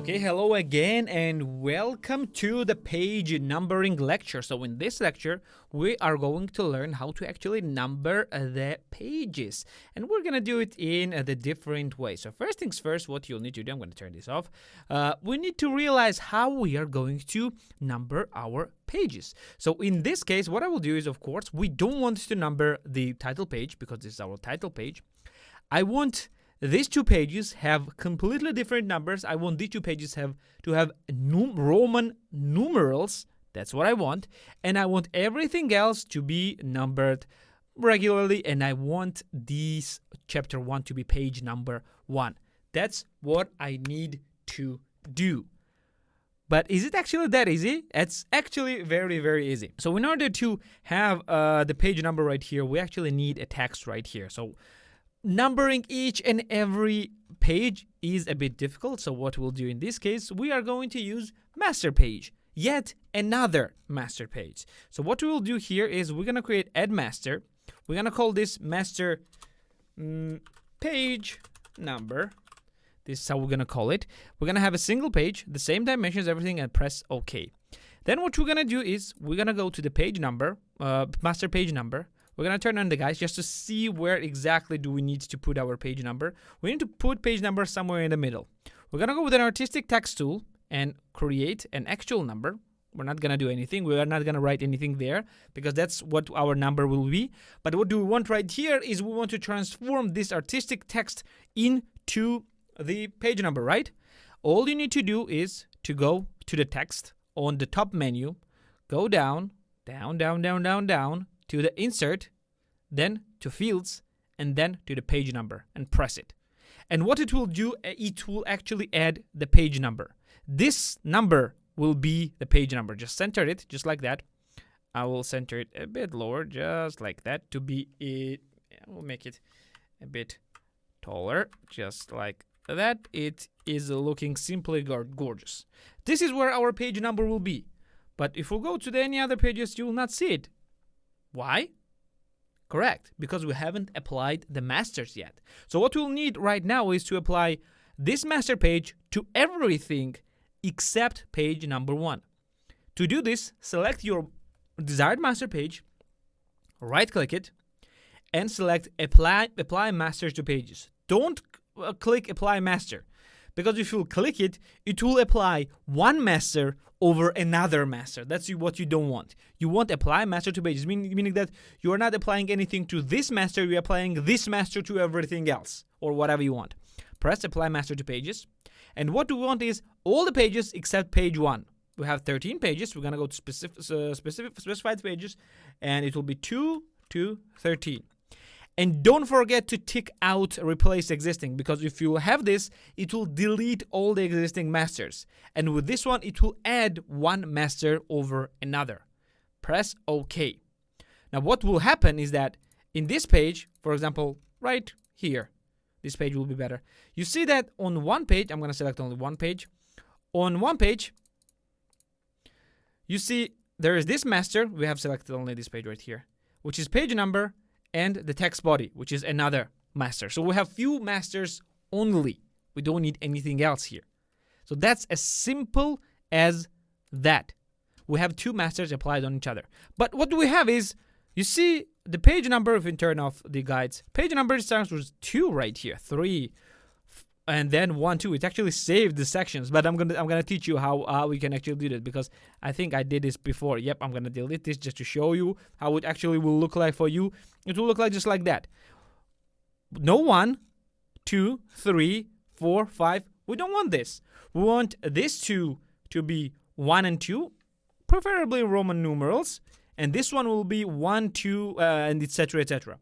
Okay, hello again and welcome to the page numbering lecture. So in this lecture, we are going to learn how to actually number the pages. And we're going to do it in the different ways. So first things first, what you'll need to do, I'm going to turn this off. We need to realize how we are going to number our pages. So in this case, what I will do is, of course, we don't want to number the title page because this is our title page. I want these two pages have completely different numbers. I want these two pages to have Roman numerals. That's what I want. And I want everything else to be numbered regularly. And I want this chapter 1 to be page number 1. That's what I need to do. But is it actually that easy? It's actually very, very easy. So in order to have the page number right here, we actually need a text right here. So numbering each and every page is a bit difficult, so what we'll do in this case, we are going to use master page, yet another master page. So what we will do here is we're going to create add master. We're going to call this master page number. This is how we're going to call it. We're going to have a single page, the same dimensions, everything, and press OK. Then what we're going to do is we're going to go to the page number, master page number. We're going to turn on the guys just to see where exactly do we need to put our page number. We need to put page number somewhere in the middle. We're going to go with an artistic text tool and create an actual number. We're not going to do anything. We are not going to write anything there because that's what our number will be. But what do we want right here is we want to transform this artistic text into the page number, right? All you need to do is to go to the text on the top menu, go down, down, down, down, down, down, to the insert, then to fields, and then to the page number, and press it. And what it will do, it will actually add the page number. This number will be the page number. Just center it, just like that. I will center it a bit lower, just like that, to be it. We'll make it a bit taller, just like that. It is looking simply gorgeous. This is where our page number will be. But if we go to any other pages, you will not see it. Why? Correct, because we haven't applied the masters yet. So what we'll need right now is to apply this master page to everything except page number 1. To do this, select your desired master page, right-click it, and select apply masters to pages. Don't click apply master, because if you click it, it will apply one master over another master. That's what you don't want. You want apply master to pages, meaning that you are not applying anything to this master, you're applying this master to everything else, or whatever you want. Press apply master to pages. And what we want is all the pages except page 1. We have 13 pages. We're going to go to specified pages, and it will be 2 to 13. And don't forget to tick out replace existing, because if you have this, it will delete all the existing masters. And with this one, it will add one master over another. Press OK. Now what will happen is that in this page, for example, right here, this page will be better. You see that on one page, I'm going to select only one page. On one page, you see there is this master. We have selected only this page right here, which is page number, and the text body, which is another master. So we have few masters only. We don't need anything else here. So that's as simple as that. We have two masters applied on each other. But what do we have is, you see the page number, if we turn off the guides, page number starts with 2 right here, 3, and then 1, 2. It actually saved the sections, but I'm gonna teach you how we can actually do that, because I think I did this before. Yep, I'm gonna delete this just to show you how it actually will look like for you. It will look like just like that. No 1, 2, 3, 4, 5. We don't want this. We want this 2 to be 1 and 2, preferably Roman numerals, and this one will be 1, 2, and etc., etc.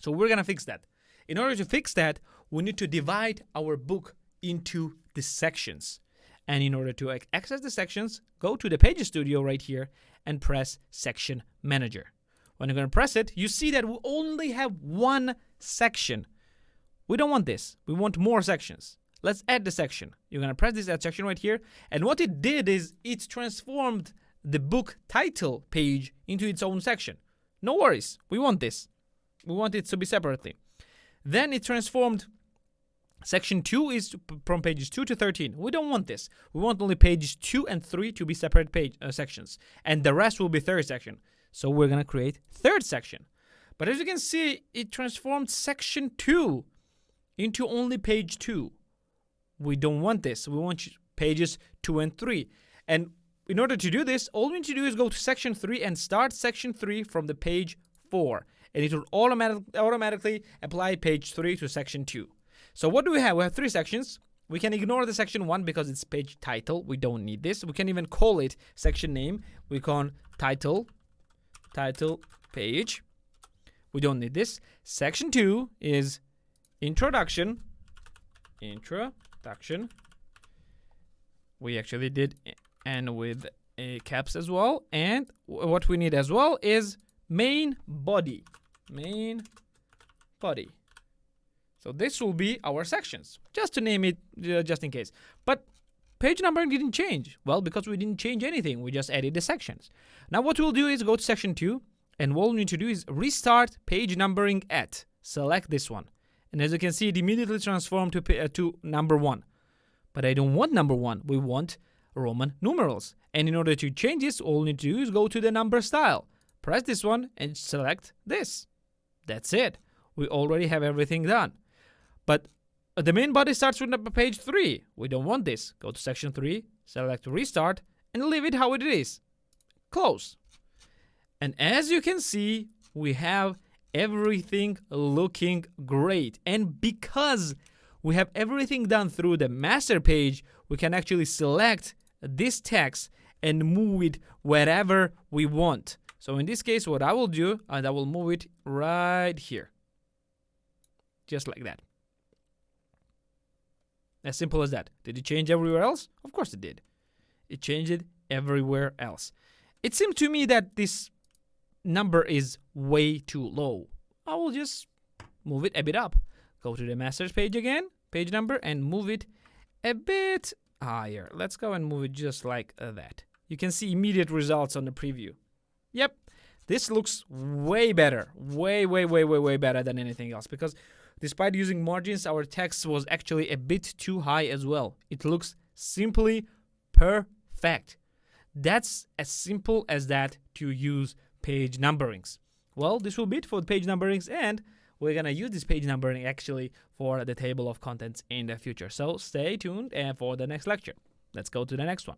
So we're gonna fix that. In order to fix that, we need to divide our book into the sections. And in order to access the sections, go to the Pages Studio right here and press Section Manager. When you're going to press it, you see that we only have one section. We don't want this. We want more sections. Let's add the section. You're going to press this add section right here. And what it did is it transformed the book title page into its own section. No worries. We want this. We want it to be separately. Then it transformed Section 2 is from pages 2 to 13. We don't want this. We want only pages 2 and 3 to be separate sections. And the rest will be third section. So we're going to create third section. But as you can see, it transformed section 2 into only page 2. We don't want this. We want pages 2 and 3. And in order to do this, all we need to do is go to section 3 and start section 3 from the page 4. And it will automatically apply page 3 to section 2. So what do we have? We have 3 sections. We can ignore the section 1 because it's page title. We don't need this. We can even call it section name. We call title page. We don't need this. Section 2 is introduction. We actually did and with a caps as well. And what we need as well is main body. So this will be our sections, just to name it, just in case. But page numbering didn't change. Well, because we didn't change anything. We just added the sections. Now what we'll do is go to section 2. And what we need to do is restart page numbering at. Select this one. And as you can see, it immediately transformed to number 1. But I don't want number 1. We want Roman numerals. And in order to change this, all we need to do is go to the number style. Press this one and select this. That's it. We already have everything done. But the main body starts with page 3. We don't want this. Go to section 3, select restart, and leave it how it is. Close. And as you can see, we have everything looking great. And because we have everything done through the master page, we can actually select this text and move it wherever we want. So in this case, what I will do, and I will move it right here. Just like that. As simple as that. Did it change everywhere else? Of course it did. It changed it everywhere else. It seemed to me that this number is way too low. I will just move it a bit up. Go to the master's page again, page number, and move it a bit higher. Let's go and move it just like that. You can see immediate results on the preview. Yep, this looks way better. Way better than anything else, because despite using margins, our text was actually a bit too high as well. It looks simply perfect. That's as simple as that to use page numberings. Well, this will be it for the page numberings, and we're gonna use this page numbering actually for the table of contents in the future. So stay tuned for the next lecture. Let's go to the next one.